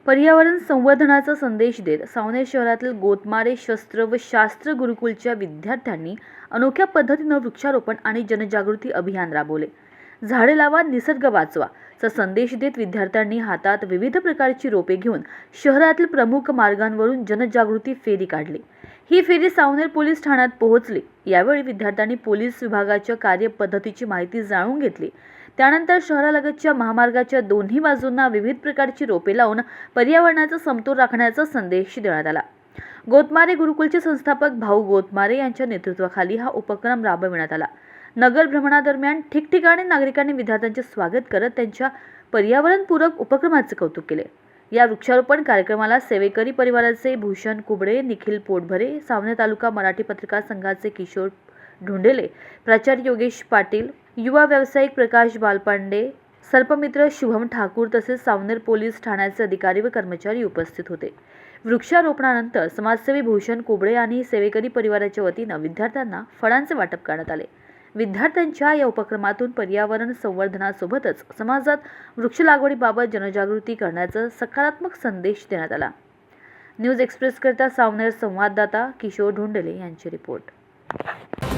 पर्यावरण संवर्धनाचा संदेश देत सावनेर शहरातील गोतमारे शस्त्र व शास्त्र गुरुकुलच्या विद्यार्थ्यांनी अनोख्या पद्धतीने वृक्षारोपण आणि जनजागृती अभियान राबवले। झाडे लावा निसर्ग वाचवा चा संदेश देत विद्यार्थ्यांनी हातात विविध प्रकारची रोपे घेऊन शहरातील प्रमुख मार्गांवरून जनजागृती फेरी काढली। ही फेरी सावनेर पोलीस ठाण्यात पोहोचली। यावेळी विद्यार्थ्यांनी पोलीस विभागाच्या कार्यपद्धतीची माहिती जाणून घेतली। त्यानंतर शहरालगतच्या महामार्गाच्या दोन्ही बाजूंना विविध प्रकारची रोपे लावून पर्यावरणाचा समतोल राखण्याचा संदेश देण्यात आला। गोतमारे गुरुकुलचे संस्थापक भाऊ गोतमारे यांच्या नेतृत्वाखाली हा उपक्रम राबविण्यात आला। नगर भ्रमणादरम्यान ठिकठिकाणी नागरिकांनी विद्यार्थ्यांचे स्वागत करत त्यांच्या पर्यावरणपूरक उपक्रमाचे कौतुक केले। या वृक्षारोपण कार्यक्रमाला सेवेकरी परिवाराचे भूषण कुबडे, निखिल पोटभरे, सावनेर तालुका मराठी पत्रकार संघाचे किशोर ढोंडेले, प्राचार्य योगेश पाटील, युवा व्यावसायिक प्रकाश बालपांडे, सर्पमित्र शुभम ठाकूर तसेच सावनेर पोलीस ठाण्याचे अधिकारी व कर्मचारी उपस्थित होते। वृक्षारोपणानंतर समाजसेवी भूषण कुबडे आणि सेवेकरी परिवाराच्या वतीने विद्यार्थ्यांना फळांचे वाटप करण्यात आले। विद्यार्थ्यांच्या या उपक्रमातून पर्यावरण संवर्धनासोबतच समाजात वृक्ष लागवडीबाबत जनजागृती करण्याचा सकारात्मक संदेश देण्यात आला। न्यूज एक्सप्रेस करता सावनेर संवाददाता किशोर ढोंडेले यांची रिपोर्ट।